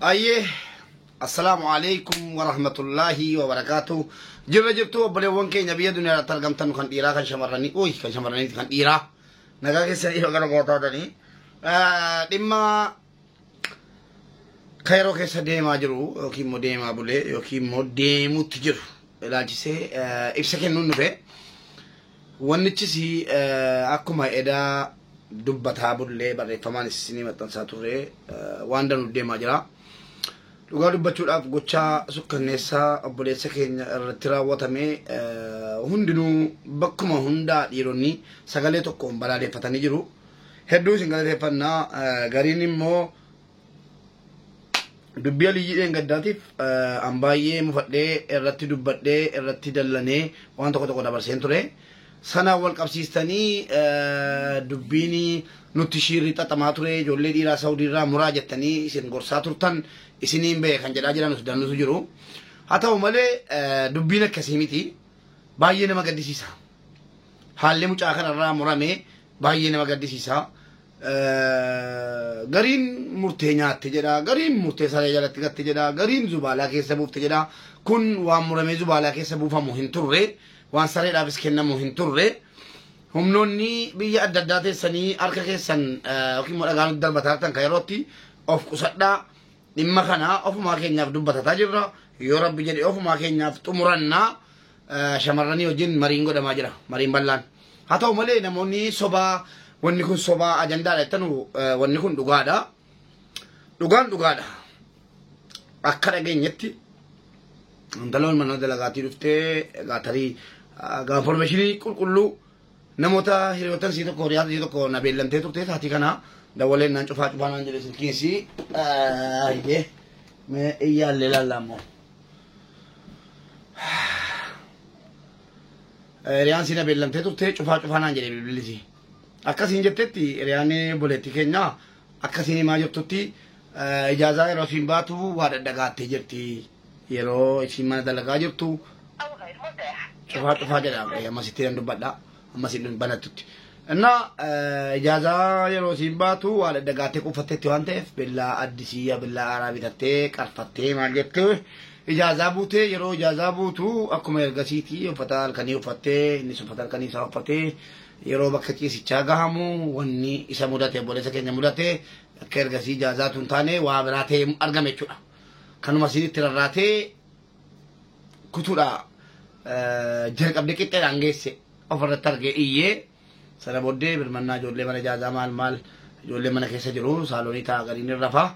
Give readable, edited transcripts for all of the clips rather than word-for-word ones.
أيه السلام عليكم ورحمة الله وبركاته. جرجرتو بلوان كي نبي الدنيا ترجم تنو كان إيرا كان شمرني أوي كان شمرني كان إيرا نجا كيسني هو كان قطع دني دما خيرو كيس ديما جرو يوكي موديما بولي يوكي موديمو تجرو لا جسه إبسكين نون نفه ونتشي أكما إدا دبتها بولي بري فمان السينما تنساتوري واندن ديما جرا Lugar dubbachuudhaaf gochaa sukkanneessaa obboleessa keenya irratti raawwatame hundinuu bakkuma hundaa dhiironni sagalee tokkoon balaaleffatanii jiru. Hedduu isin galateeffannaa gariin immoo dubbii Aliyyii gaddaatiif an baay'ee mufadhee irratti dubbadhee irratti dallanee waan tokko tokko dabarseen ture. Sana wal qabsiistanii dubbiin nuti shiirri xaxamaa ture ijoollee dhiiraa Saawudiirraa muraa jettanii isin gorsaa turtan isiniin bee kan jedhaa jiran dannutu jiru. Haa ta'u malee dubbiin akkasii miti baay'ee nama gaddisiisa. Haalli mucaa kanarraa murame baay'ee nama gaddisiisa. Gariin murtee nyaatte jedha, gariin murtee saree jalatti gatte jedha, gariin zubaalaa keessa buufte jedha. Kun waan muramee zubaalaa keessa buufamu hin turre, waan sareedhaafis kennamu hin turre. Humnoonni biyya adda addaa teessanii harka keessan yookiin immoo dhagaa nuti darbataa kan yerootti of qusadhaa. Dhimma kana ofumaa keenyaaf dubbatataa jirra. Yoo Rabbi jedhe ofumaa keenyaaf xumurannaa shamarranii wajjin mariin godhamaa jira. Mariin bal'aan. Haa ta'u malee namoonni sobaa wanni kun sobaa ajandaadha jettanu wanni kun dhugaadha. Dhugaan dhugaadha. Akka dhageenyetti intaloon mana dalagaatii dhuftee gaatarii informationii qulqulluu namoota hiriyoottan sii tokko hiriyaata sii tokko na beellamtee turte taati kana dawaleen naan cufaa naan jedhe silkiinsi ayyee mee iyyaallee laallammoo hiriyaan sii na beellamtee turte cufaa naan jedhe bilbilisi akkasiin jettetti hiriyaan boleetti keenya akkasiin himaa jirtutti ijaazaa yeroo isiin baatu waa dhadhagaattee jirti yeroo isiin mana dalagaa jirtu cufaa jedha ammasitti nan dubbadha ammasitti banattutti. Inna ijaazaa yeroo isiin baatu waa dhadhagaattee quffatteetti waan ta'eef billaa addisii billaa haaraa bitattee qarfattee maal jettee ijaazaa buutee yeroo ijaazaa buutu akkuma ergasiitii uffata halkanii uffattee innis uffata halkanii isaa uffatee yeroo bakka ciisichaa gahamu wanni isa mudate obboleessa keenya mudate akka ergasii ijaazaatu hin taane waa biraa ta'ee argame jechuudha. Kanuma isinitti rarraatee kutuudha jalqabdee qixxeedhaan geesse ofirratti argee iyyee sana booddee birmannaa ijoollee mana ijaazaa maal ijoollee mana keessa jiru saaloonii taa'aa gadiin irra rafaa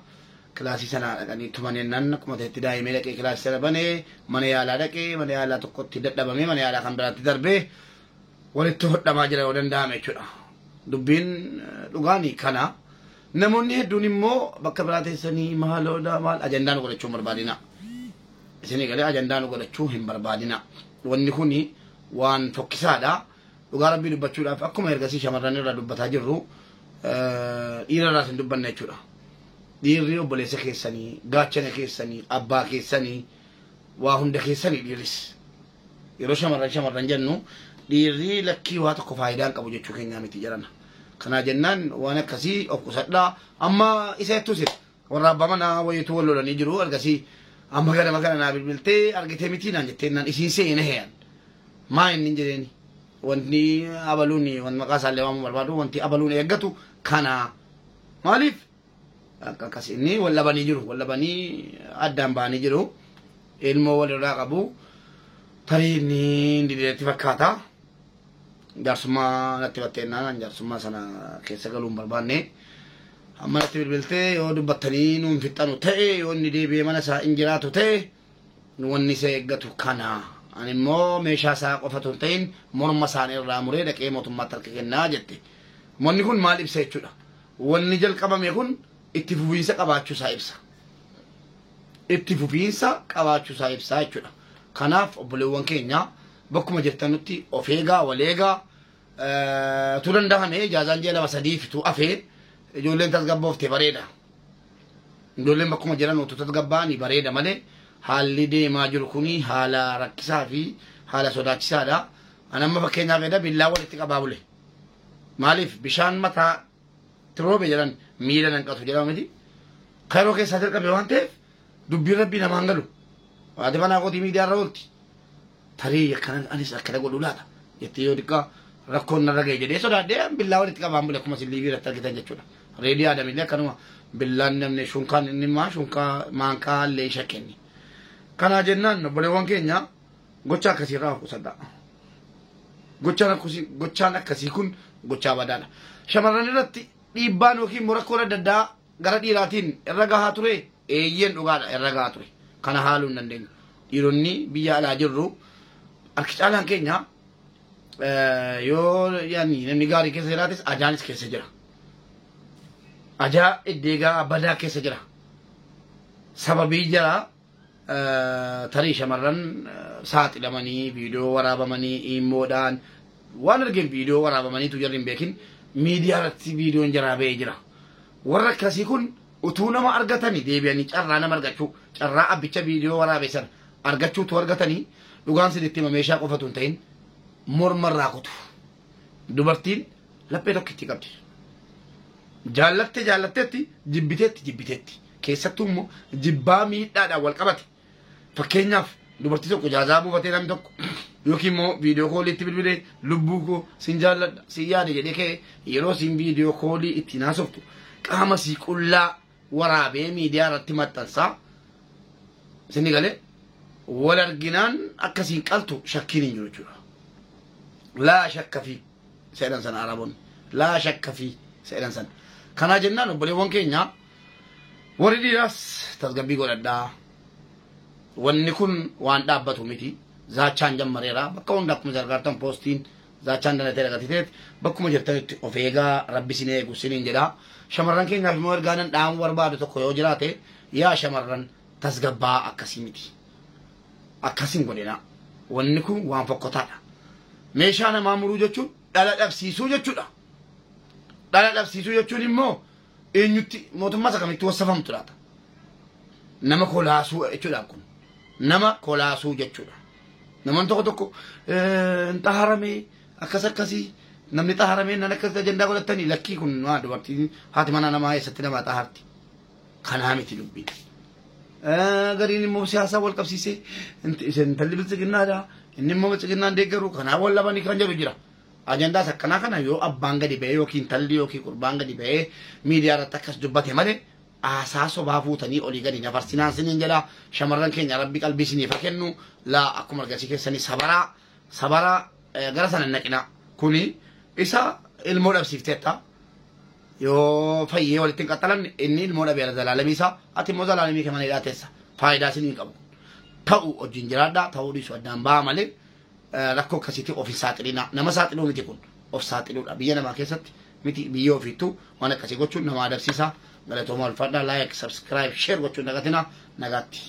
kilaasii sana dhaqanii tuman jennaan akkuma ta'etti daa'imee dhaqee kilaasii sana banee mana yaalaa dhaqee mana yaalaa tokkotti dadhabamee mana yaalaa kan biraatti darbee walitti hodhamaa jira yoo danda'ame jechuudha. Dubbiin dhugaanii kana namoonni hedduun immoo bakka biraa teessanii maaloodha maal ajandaa nu godhachuu hin barbaadina. Isinii galee ajandaa nu godhachuu hin barbaadina. Wanni kuni waan fokkisaadha. Dhugaa Rabbii dubbachuudhaaf akkuma ergasii shamarran irraa dubbataa jirru dhiira irraas hin dubbanne jechuudha. Dhiirri obboleessa keessanii, gaachana keessanii, abbaa keessanii, waa hunda keessanii dhiirris. Yeroo shamarran jennu dhiirri lakkii waa tokko faayidaa hin qabu jechuu keenyaa miti jedhana. Kana jennaan waan akkasii of qusadhaa amma isa jettus warra abbaa manaa wayiitu wal lolanii jiru ergasii amma ganama kana naa bilbiltee argitee miti naan jettee naan isiin seene heeyan. Maa inni hin jedheeni. Wanti abaluun wanti maqaa isaallee waamuu barbaadu wanti abaluun eeggatu kana maaliif akkas inni wal labanii jiru wal labanii addaan ba'anii jiru ilmoo walirraa qabu tarii inni dindireetti fakkaata jaarsummaa natti batteennaan jaarsummaa sana keessa galuu hin barbaanne amma natti bilbiltee yoo dubbattanii nuun fixxanu ta'e yoo inni deebi'ee mana isaa hin jiraatu ta'e wanni isa eeggatu kana. Ani immoo meeshaa isaa qofatu hin ta'in morma isaanii irraa muree dhaqee mootummaatti harka kennaa jette. Wanni kun maal ibsa jechuudha? Wanni jalqabame kun itti fufiinsa qabaachuu isaa ibsa. Itti fufiinsa qabaachuu isaa ibsa jechuudha. Kanaaf obboleewwan keenya bakkuma jirtanutti of eegaa wal eegaa tu danda'ame ijaazaan ji'a 2-3 fituu afee ijoolleen tasgabboofte bareeda. Ijoolleen bakkuma jiran utuu tasgabbaa'anii bareeda malee haalli deemaa jiru kuni haala rakkisaa fi haala sodaachisaadha. Ani amma fakkeenyaaf edda billaa walitti qabaa bule. Maaliif bishaan mataa tiroobe jedhan miila nanqatu jedhama miti. kairoo keessaa jalqabe waan ta'eef dubbiin rabbii namaan galu waati manaa qotii miidiyaa irra oolti tarii akkana anis akkana godhu laata jettee yoo xiqqaa rakkoon narra ga'e jedhee sodaadhee billaa walitti qabaan bule akkuma silliifii irratti argitan jechuudha reedii aadamillee akkanuma billaan namni shunkaan inni maa shunkaa maankaa illee isa kenni kanaa jennaan obboleewwan keenya gocha akkasii irraa qusadhaa gochaan akkasii kun gochaa badaadha shamarran irratti dhiibbaan yookiin morakkoon adda addaa gara dhiiraatiin irra gahaa ture eeyyeen dhugaadha irra gahaa ture kana haaluu hin dandeenyu dhiironni biyya alaa jirru harki caalaan keenya yoo yaani namni gaarii keessa jiraates ajaanis keessa jira ajaa iddeegaa badaa keessa jira sababii jira tarii shamarran saaxilamanii viidiyoo waraabamanii immoodhaan waan argeen viidiyoo waraabamaniitu jarri hin beekin miidiyaa irratti viidiyoon jaraa ba'ee jira warra akkasii kun utuu nama argatanii deebi'anii carraa nama argachuu carraa abbicha viidiyoo waraabeessan argachuutu argatanii dhugaan sinitti hima meeshaa qofatu hin ta'in morma irraa kutu dubartiin laphee tokkitti qabdi jaallatteetti jibbiteetti keessattuu immoo jibbaa miidhaadhaan wal qabate fakkeenyaaf dubartii tokko jaazaa buufatee namni tokko yookiin immoo viidiyoo koolii itti bilbilee lubbuu koo sin jaalladha sin yaade jedhee ka'e yeroo sin viidiyoo koolii itti naasoftu qaama sii qullaa waraabee miidiyaa irratti maxxansaa sinni galee wal arginaan akkasiin qaltu shakkiin hin jiru jechuudha. Laa shakka fi seedhan sana araboonni laa shakka fi seedhan sana kanaa jennaan obboleewwan keenya warri dhiiraas tasgabbii godhadhaa wanni kun waan dhaabbatu miti zaachaan jammareera bakka hunda akkuma gargaartan poostiin zaachaan danatee dhagatiteet bakkuma jirtanitti of eegaa rabbi sin eegu siniin jedhaa shamarran keenyaaf immoo ergaanan dhaamuu barbaadu tokko yoo jiraate yaa shamarran tasgabbaa akkasii miti akkasiin godhina wanni kun waan fokkotaadha meeshaa namaa muruu jechuun dhala dhabsiisuu jechuudha dhala dhabsiisuu jechuun immoo eenyutti mootummaa isa kamitti wassafamtu laata nama kolaasuu jechuudha kun nama kolaasuu jechuudha namoonni tokko xaharamee akkasii namni xaharamee nan akkas ajandaa godhatanii lakkii kun waa dubartiin haati mana namaa eessatti nama xaharti kanaa miti dubbiin gariin immoo siyaasaa wal qabsiisee intalli bilchiginnaadha inni immoo bilchiginnaan deeggaru kanaa wal labanii kan jedhu jira ajandaas akkanaa kana yoo abbaan gadi ba'ee yookiin talli yookiin qurbaan gadi ba'ee miidiyaa irratti akkas dubbate malee aasaa sobaa fuutanii olii gadi nafarsinaan siniin jedha shamarran keenya rabbi qalbii siniif haa kennu laa akkuma argasii keessanii sabaraa gara sana naqina kuni isa ilmoo dhabsiifteetta yoo fayyee walitti hin qaxxalan inni ilmoo dhabeera zalaalamii isaa ati immoo zalaalamii kee mana hidhaateessa faayidaa siniin qabu ta'u wajjin jiraadhaa ta'uu dhiisu addaan ba'a malee rakkoo akkasiitti of hin saaxilina nama saaxiluu miti kun of saaxiluudha biyya namaa keessatti miti biyya ofiittuu waan akkasii gochuun nama adabsiisa galatooma ulfaadhaa laayik sabskiraayib sheer gochuun dagatina nagaatti.